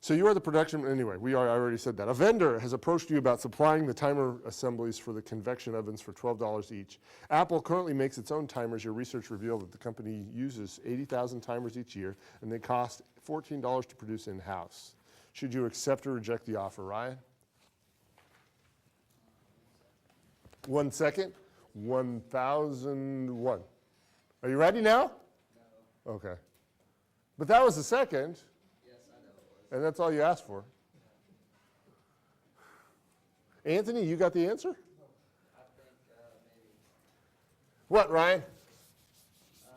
So you are the production, anyway, I already said that. A vendor has approached you about supplying the timer assemblies for the convection ovens for $12 each. Apple currently makes its own timers. Your research revealed that the company uses 80,000 timers each year, and they cost $14 to produce in-house. Should you accept or reject the offer, Ryan? 1 second. 1,001. Are you ready now? No. Okay. But that was the second. And that's all you asked for. Anthony, you got the answer? I think maybe. What, Ryan? I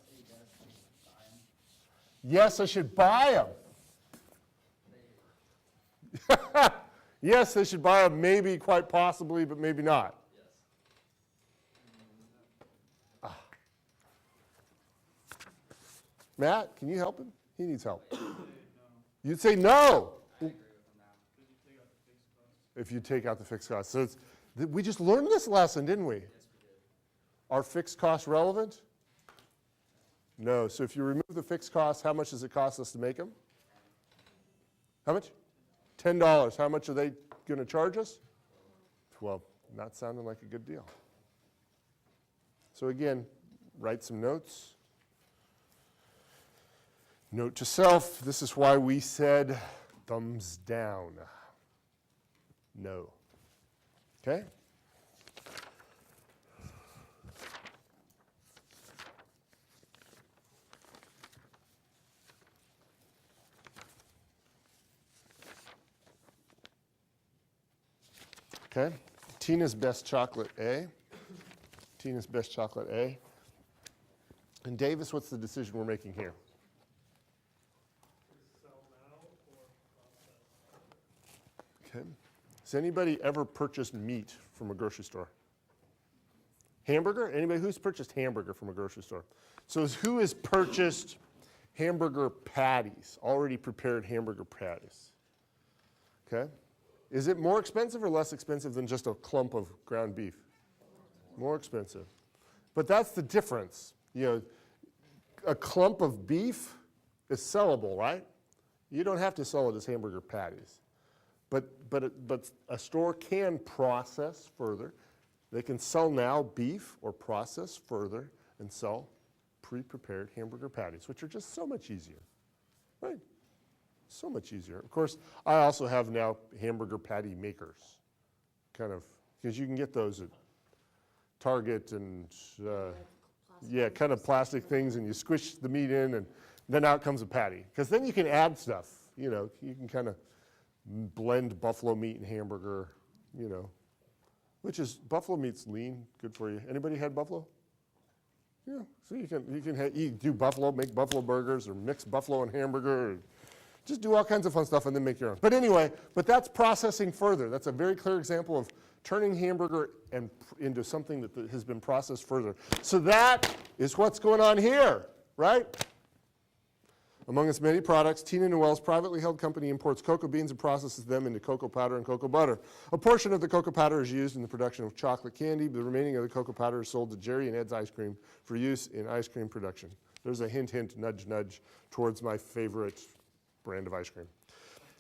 think you guys should buy them. Yes, I should buy them. Yes, they should buy them, maybe, quite possibly, but maybe not. Yes. Matt, can you help him? He needs help. No. You'd say no. I agree with them now. If you take out the fixed costs. So we just learned this lesson, didn't we? Yes, we did. Are fixed costs relevant? No. So if you remove the fixed costs, how much does it cost us to make them? How much? $10. How much are they going to charge us? 12. Not sounding like a good deal. So again, write some notes. Note to self, this is why we said thumbs down. No. Okay? Okay? Tina's best chocolate A. Tina's best chocolate A. And Davis, what's the decision we're making here? Okay. Has anybody ever purchased meat from a grocery store? Hamburger? Anybody who's purchased hamburger from a grocery store? So who has purchased hamburger patties, already prepared hamburger patties? Okay. Is it more expensive or less expensive than just a clump of ground beef? More expensive. But that's the difference. You know, a clump of beef is sellable, right? You don't have to sell it as hamburger patties. But a store can process further. They can sell now beef or process further and sell pre-prepared hamburger patties, which are just so much easier, right? So much easier. Of course, I also have now hamburger patty makers, kind of, because you can get those at Target and, yeah, kind of plastic things, and you squish the meat in, and then out comes a patty. Because then you can add stuff, you know, you can kind of blend buffalo meat and hamburger, you know, which is, buffalo meat's lean, good for you. Anybody had buffalo? Yeah, so you can do buffalo, make buffalo burgers, or mix buffalo and hamburger, or just do all kinds of fun stuff and then make your own. But anyway, but that's processing further. That's a very clear example of turning hamburger into something that has been processed further. So that is what's going on here, right? Among its many products, Tina Newell's privately held company imports cocoa beans and processes them into cocoa powder and cocoa butter. A portion of the cocoa powder is used in the production of chocolate candy. The remaining of the cocoa powder is sold to Jerry and Ed's Ice Cream for use in ice cream production. There's a hint, hint, nudge, nudge towards my favorite brand of ice cream.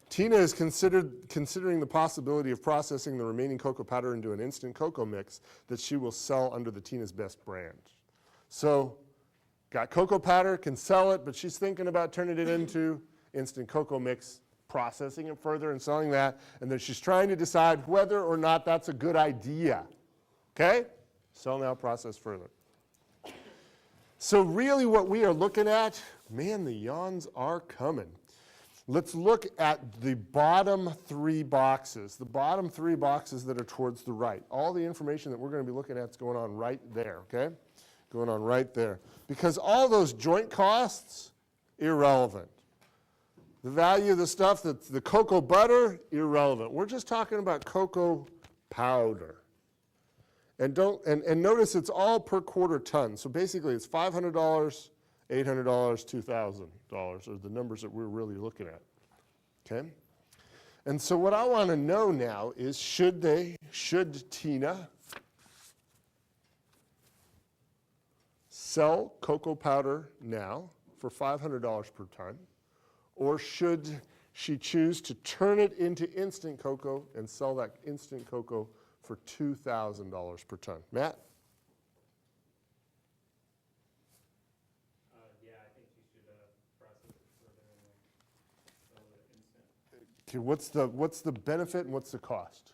Tina is considering the possibility of processing the remaining cocoa powder into an instant cocoa mix that she will sell under the Tina's Best brand. So, got cocoa powder, can sell it, but she's thinking about turning it into instant cocoa mix, processing it further and selling that, and then she's trying to decide whether or not that's a good idea. Okay? Sell now, process further. So really what we are looking at, man, the yawns are coming. Let's look at the bottom three boxes, the bottom three boxes that are towards the right. All the information that we're going to be looking at is going on right there, okay? Going on right there. Because all those joint costs, irrelevant. The value of the stuff, the cocoa butter, irrelevant. We're just talking about cocoa powder. And notice it's all per quarter ton. So basically it's $500, $800, $2,000 are the numbers that we're really looking at. Okay? And so what I want to know now is should Tina sell cocoa powder now for $500 per ton, or should she choose to turn it into instant cocoa and sell that instant cocoa for $2,000 per ton? Matt? Yeah, I think you should process it further and then sell it instant. Okay, what's the benefit and what's the cost?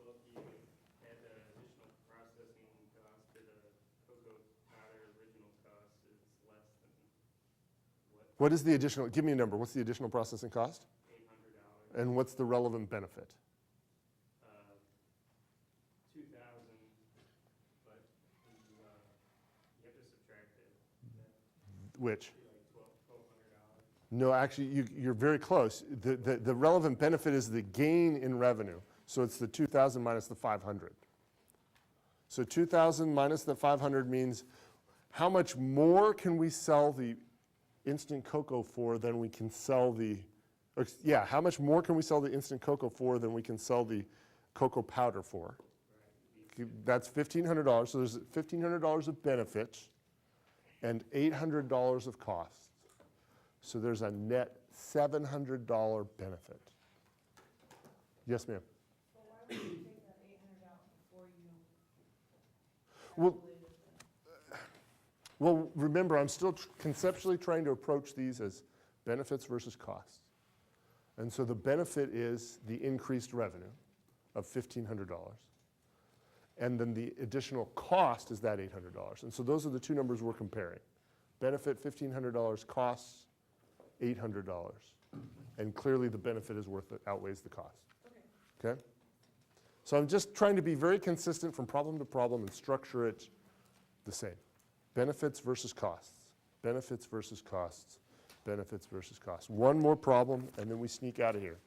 Well, if you add the additional processing cost to the cocoa powder original cost, it's less than What is the additional, give me a number, what's the additional processing cost? $800. And what's the relevant benefit? 2,000, but you have to subtract it. Which? That'd be like $1,200. No, actually, you're very close. The relevant benefit is the gain in revenue. So it's the 2,000 minus the 500. So 2,000 minus the 500 means how much more can we sell the instant cocoa for than we can sell the, how much more can we sell the instant cocoa for than we can sell the cocoa powder for? That's $1,500. So there's $1,500 of benefit and $800 of cost. So there's a net $700 benefit. Yes, ma'am. So why would you take that 800 out before you Well, calculated the? well, remember, I'm still conceptually trying to approach these as benefits versus costs. And so the benefit is the increased revenue of $1,500. And then the additional cost is that $800. And so those are the two numbers we're comparing. Benefit $1,500, costs $800. And clearly the benefit is worth it, outweighs the cost. Okay? So I'm just trying to be very consistent from problem to problem and structure it the same. Benefits versus costs. Benefits versus costs. Benefits versus costs. One more problem, and then we sneak out of here.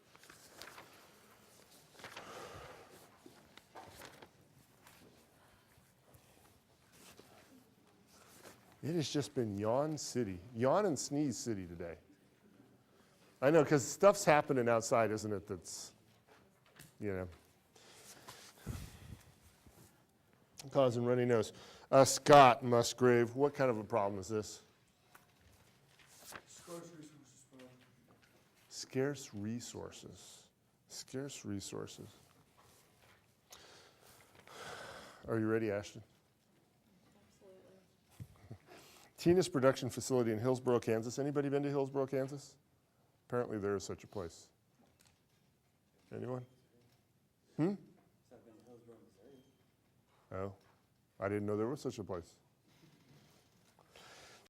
It has just been yawn city, yawn and sneeze city today. I know, because stuff's happening outside, isn't it, that's, you know, causing runny nose. Scott Musgrave, what kind of a problem is this? Scarce resources. Scarce resources. Are you ready, Ashton? Tina's production facility in Hillsboro, Kansas. Anybody been to Hillsboro, Kansas? Apparently there is such a place. Anyone? Oh, I didn't know there was such a place.